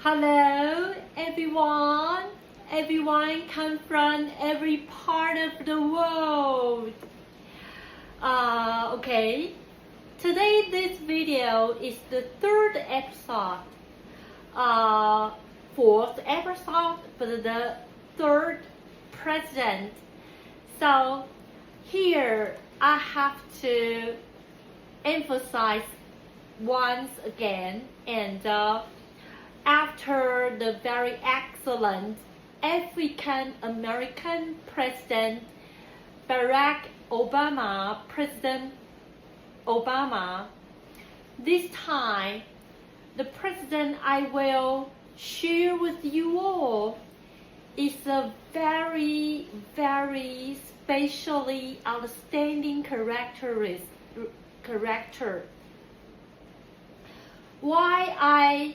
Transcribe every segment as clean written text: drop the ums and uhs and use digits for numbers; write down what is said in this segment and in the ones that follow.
Hello everyone. Everyone come from every part of the world. Okay. Today this video is the third episode. Fourth episode for the third president. So here I have to emphasize once again and after the very excellent African American President Barack Obama, President Obama, this time the president I will share with you all is a very, very specially outstanding character. Why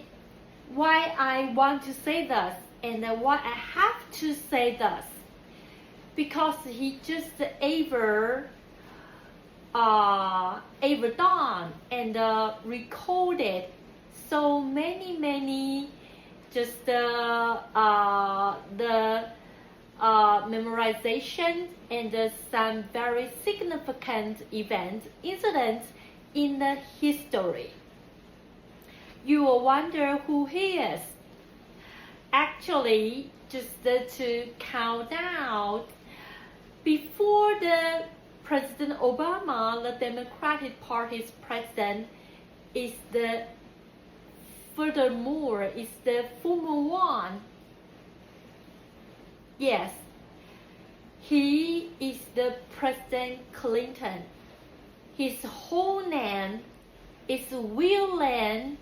I want to say this and why I have to say this, because he just ever done and recorded so many just the memorization and some very significant incidents in the history. You will wonder who he is. Actually, just to count out, before the President Obama, the Democratic Party's president, is the former one. Yes, he is the President Clinton. His whole name is William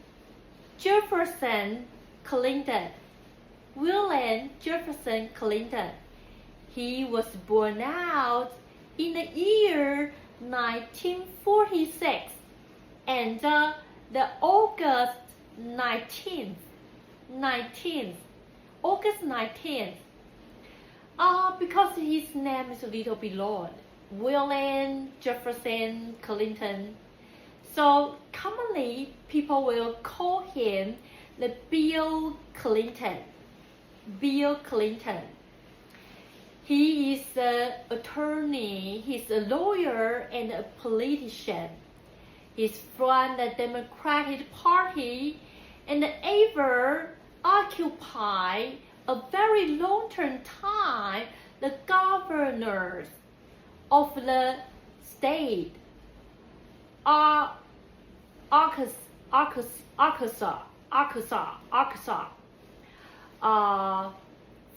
Jefferson Clinton. William Jefferson Clinton. He was born out in the year 1946 and the August 19th. Because his name is a little bit long, William Jefferson Clinton. So commonly, people will call him the Bill Clinton. Bill Clinton. He is an attorney, he's a lawyer and a politician. He's from the Democratic Party and ever occupied a very long-term time the governors of the state. Arkansas,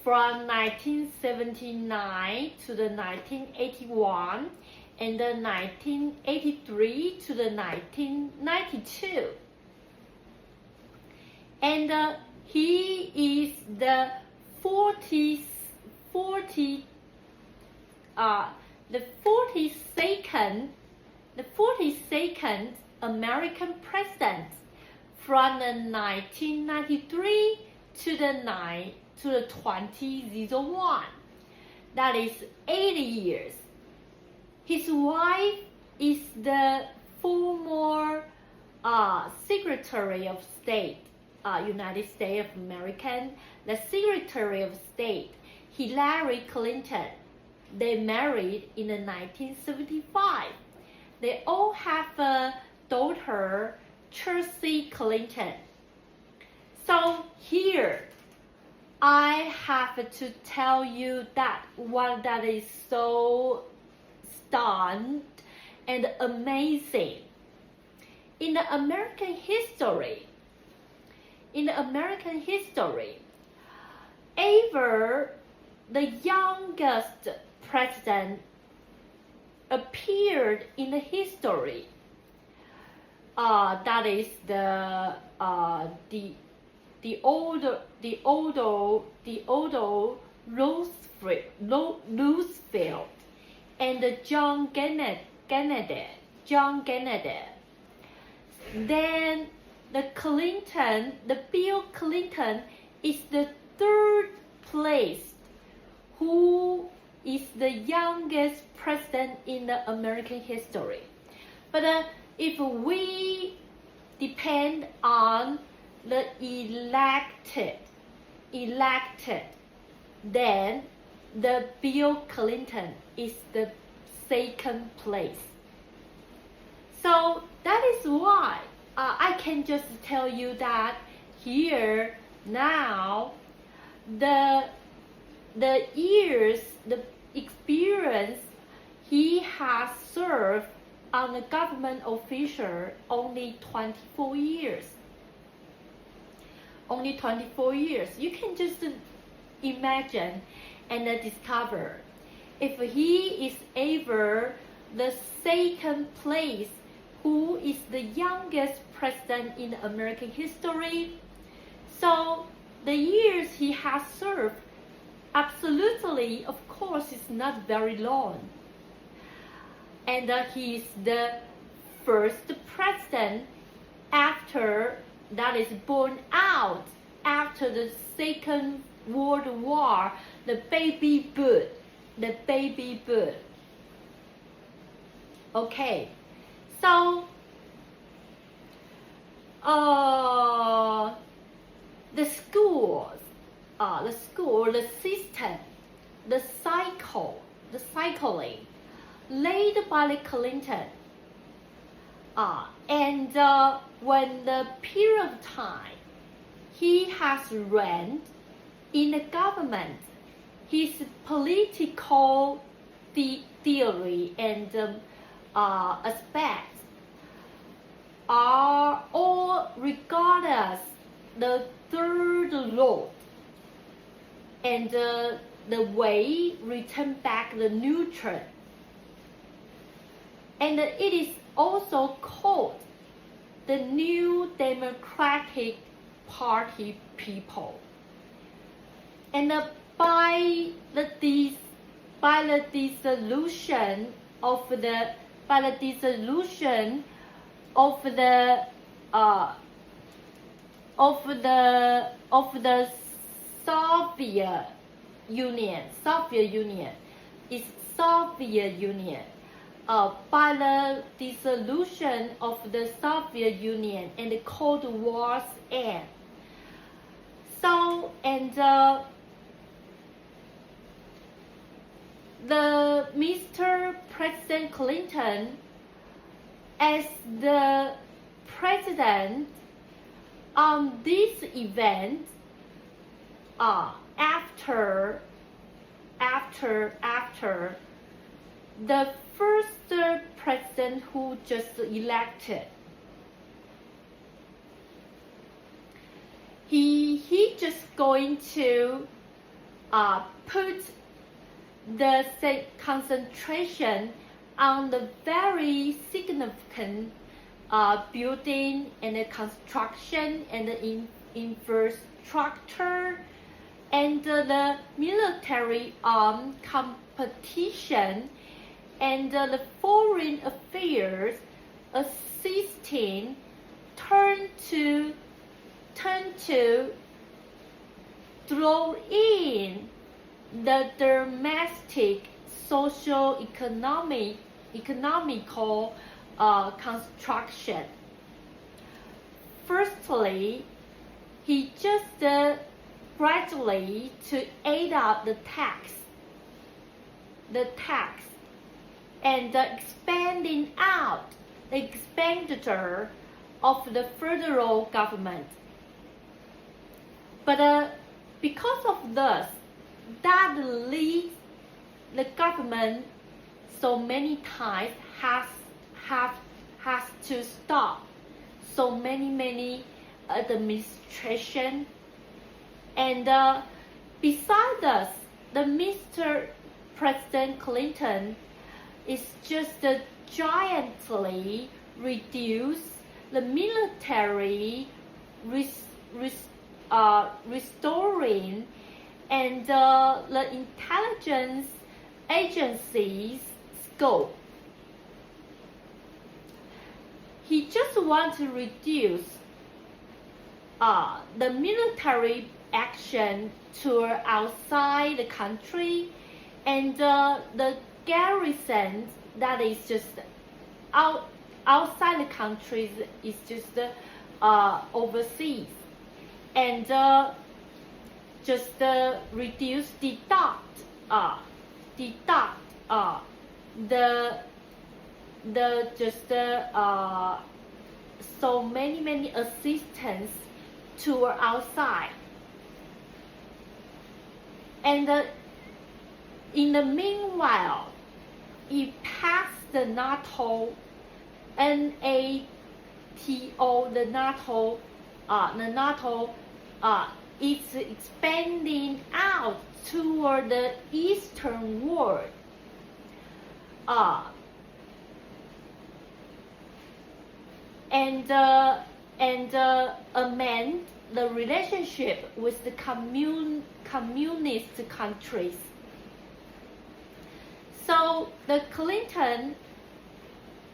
from 1979 to the 1981 and the 1983 to the 1992. And he is the 42nd American president from the 1993 to the 2001. That is 80 years. His wife is the former Secretary of State, United States of America, the Secretary of State, Hillary Clinton. They married in 1975. They all have a daughter, Krystle Clinton. So here, I have to tell you that one that is so stunned and amazing. In the American history, ever the youngest president appeared in the history. That is the older Roosevelt and John Kennedy. Then the Bill Clinton is the third place, who is the youngest president in the American history. But if we depend on the elected, then the Bill Clinton is the second place. So that is why I can just tell you that here now the years, the experience he has served on a government official only 24 years. Only 24 years. You can just imagine and discover if he is ever the second place, who is the youngest president in American history. So the years he has served, absolutely, of course, is not very long. And he is the first president after that is born out after the Second World War, the baby boom. Okay, so the schools, the system, the cycling laid by the Clinton, and when the period of time he has ran in the government, his political theory and aspects are all regarded as the third road and the way return back the neutral. And it is also called the New Democratic Party people. And by the dissolution of the Soviet Union, by the dissolution of the Soviet Union and the Cold War's end. So, and the Mr. President Clinton, as the president on this event, after the first president who just elected, he just going to put the concentration on the very significant building and the construction and the infrastructure and the military competition and the foreign affairs assisting turn to throw in the domestic economical construction. Firstly, he just gradually to aid up the tax and expanding out the expenditure of the federal government. But because of this, that leads the government so many times has to stop so many administration. And besides this, the Mr. President Clinton is just giantly reduce the military restoring and the intelligence agencies scope. He just wants to reduce the military action to outside the country, and the garrison that is just outside the country is just overseas. and just deduct the just so many assistants to outside, and in the meanwhile, it passed the NATO, the NATO is expanding out toward the Eastern world. And amend the relationship with the communist countries. So the Clinton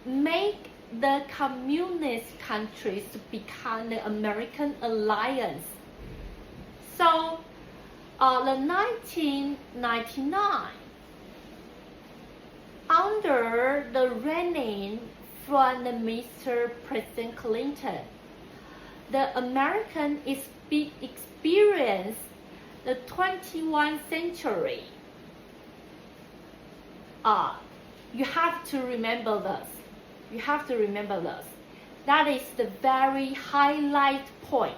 make the communist countries become the American alliance. So the 1999, under the reigning from the Mr. President Clinton, the American experience the 21st century. You have to remember this. You have to remember this. That is the very highlight point.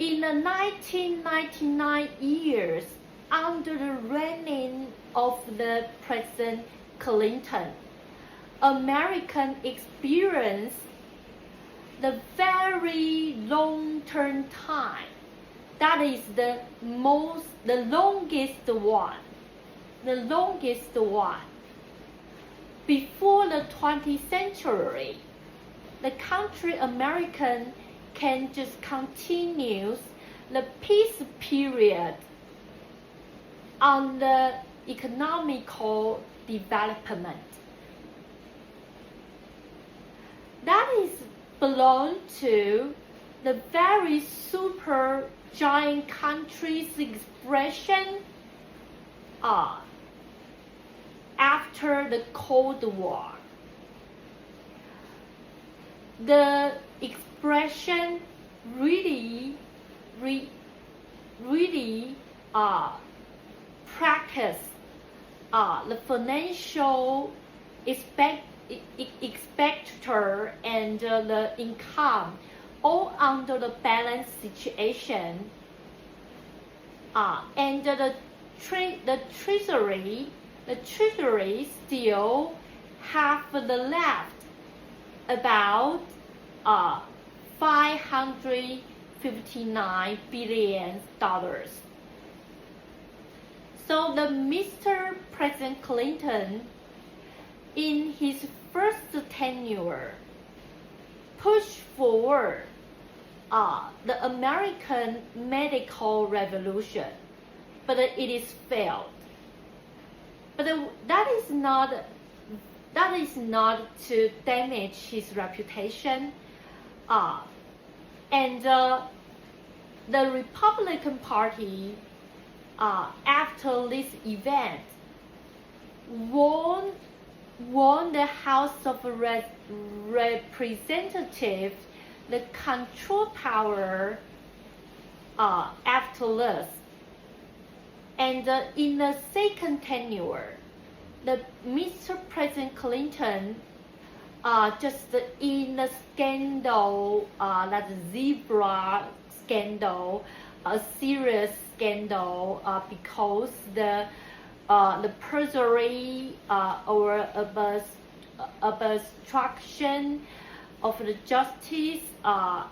In the 1999 years, under the reigning of the President Clinton, American experience the very long-term time. That is the longest one. The longest one. Before the 20th century, the country American can just continue the peace period on the economical development. That is belong to the very super giant country's expression after the Cold War. The expression really practice the financial expenditure and the income all under the balanced situation, and the treasury still have the left about $559 billion. So the Mr. President Clinton, in his first tenure, pushed forward the American medical revolution, but it is failed. But that is not to damage his reputation. And the Republican Party, after this event, won the House of Representatives the control power after this. And in the second tenure, the Mr. President Clinton, just in the scandal, that zebra scandal, a serious scandal, because the perjury or obstruction of the justice,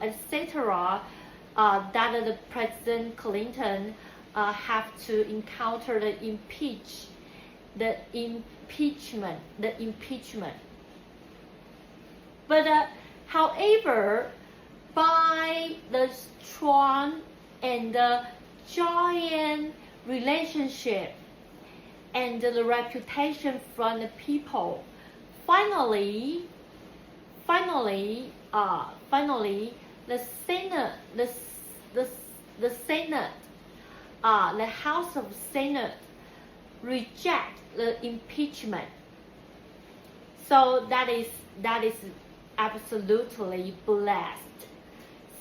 etc., that the President Clinton have to encounter the impeachment. But however, by the strong and giant relationship and the reputation from the people, finally, the Senate, the House of Senate reject the impeachment. So that is absolutely blessed.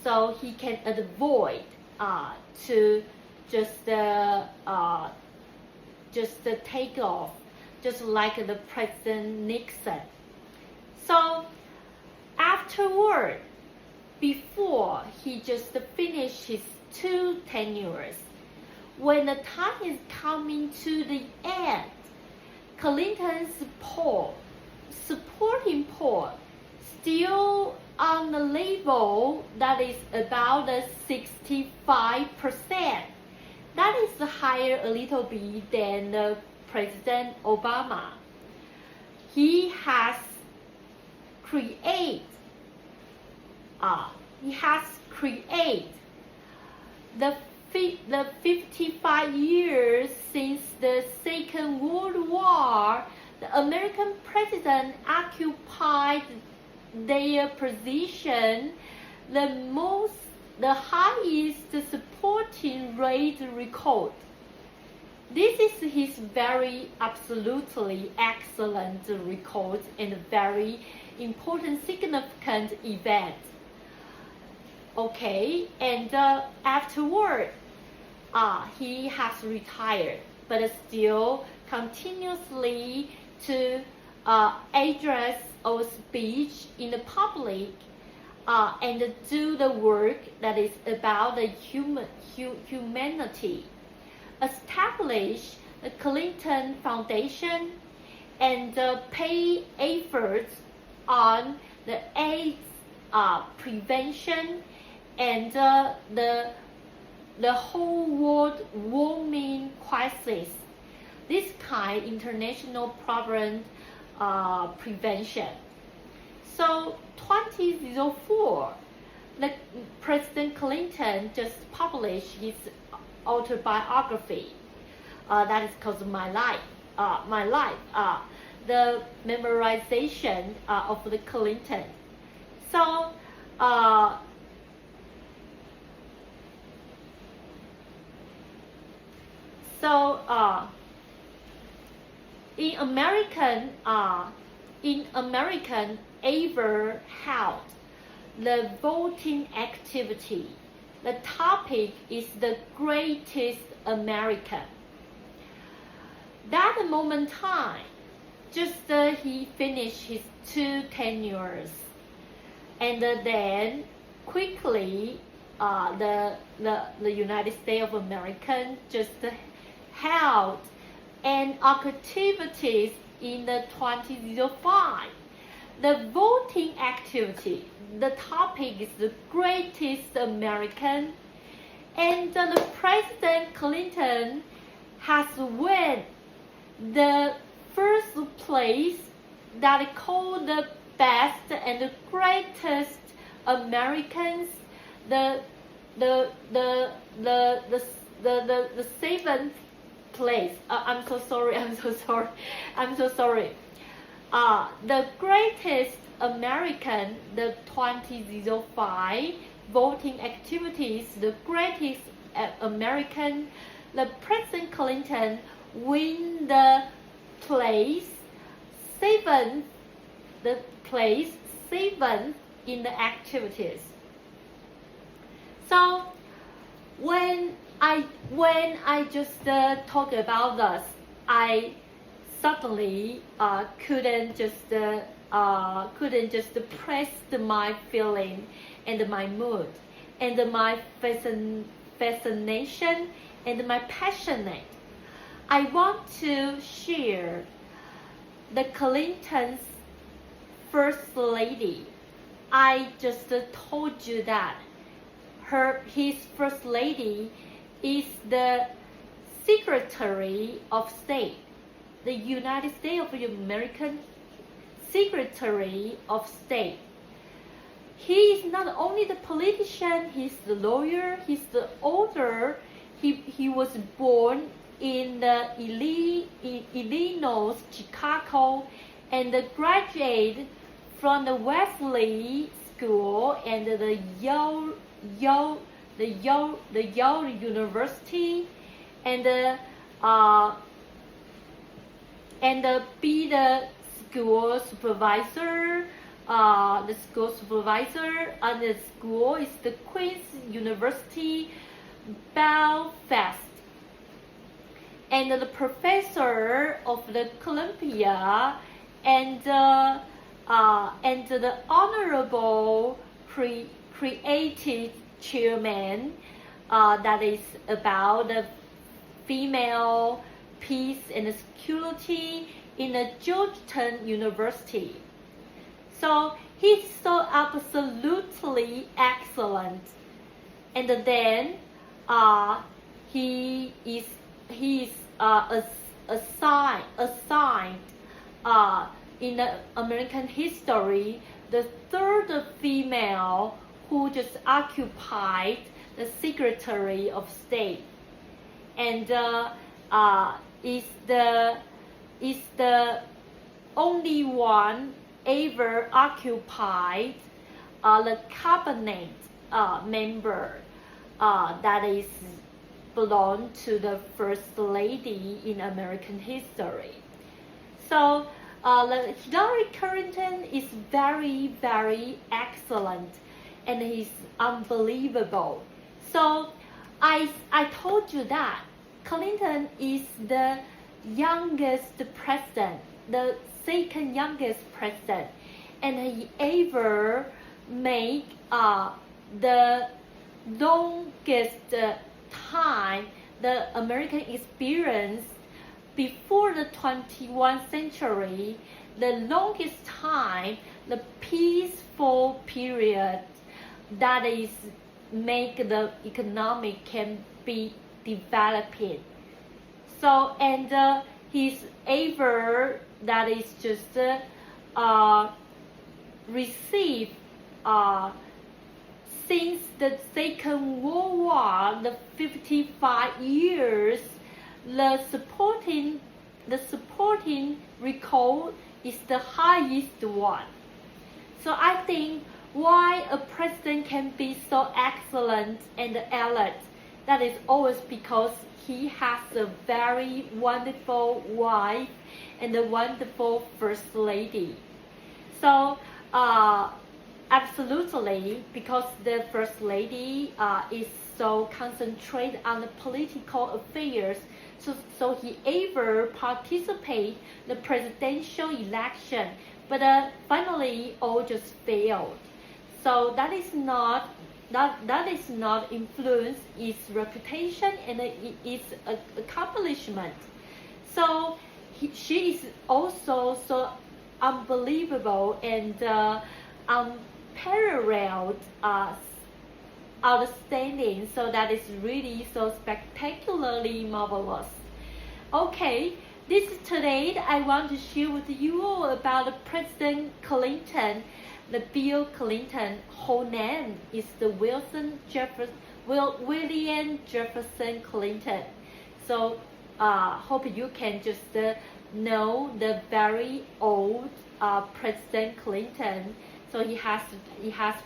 so he can avoid to just take off, just like the President Nixon. So afterward, before he just finished his 2 tenures, when the time is coming to the end, Clinton's supporting poll still on the level that is about 65%. That is higher a little bit than President Obama. He has created the 55 years since the Second World War. The American president occupied their position the highest supporting rate record. This is his very absolutely excellent record and very important significant event. Okay, and afterward, he has retired, but still continuously to address or speech in the public and do the work that is about the humanity. Establish the Clinton Foundation and pay efforts on the AIDS prevention and the whole world warming crisis. This kind international problem prevention. So 2004, the President Clinton just published his autobiography. That is called My Life. The memorization of the Clinton. So in American ever held the voting activity. The topic is the greatest American. That moment time, just he finished his 2 tenures, and then quickly the United States of America just held an activities in the 2005. The voting activity, the topic is the greatest American, and the President Clinton has won the first place that called the best and the greatest Americans, the 7th place. I'm so sorry. The greatest American, the 2005 voting activities, the greatest American, the President Clinton win the place 7th in the activities. So when I just talk about this, I suddenly couldn't just press my feeling and my mood and my fascination and my passionate. I want to share the Clinton's first lady. I just told you that his first lady is the Secretary of State, the United States of America Secretary of State. He is not only the politician, he's the lawyer, he's the author. He was born in the Illinois, Chicago, and graduated from the Wesley School and the Yale University, and be the school supervisor the school supervisor and the school is the Queen's University, Belfast. And the professor of the Columbia and the honorable created chairman that is about the female peace and security in the Georgetown University. So he's so absolutely excellent. And then he is assigned in the American history the third female who just occupied the Secretary of State, and is the only one ever occupied the cabinet member that is belong to the First Lady in American history. So Hillary Clinton is very, very excellent, and he's unbelievable. So I told you that Clinton is the youngest president, the second youngest president, and he ever made the longest time the American experience before the 21st century, the longest time, the peaceful period that is make the economic can be developed. So, and he's ever that is just received since the Second World War, the 55 years, the supporting record is the highest one. So I think why a president can be so excellent and elite, that is always because he has a very wonderful wife and a wonderful first lady. So absolutely, because the first lady is so concentrated on the political affairs, so he ever participate the presidential election, but finally all just failed. So that is not influence its reputation and its accomplishment. So she is also so unbelievable and unparalleled, outstanding. So that is really so spectacularly marvelous. Okay, this is today I want to share with you all about President Clinton. The Bill Clinton whole name is the William Jefferson Clinton. So hope you can just know the very old President Clinton. So he has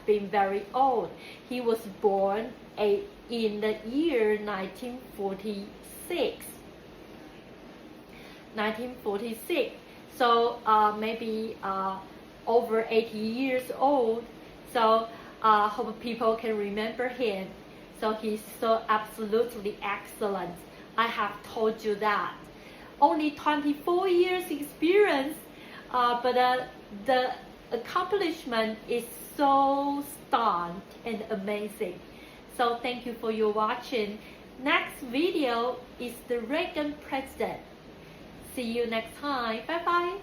been very old. He was born in the year 1946. 1946. So maybe over 80 years old. So hope people can remember him. So he's so absolutely excellent. I have told you that. Only 24 years experience, but the accomplishment is so stunned and amazing. So thank you for your watching. Next video is the Reagan president. See you next time. Bye bye.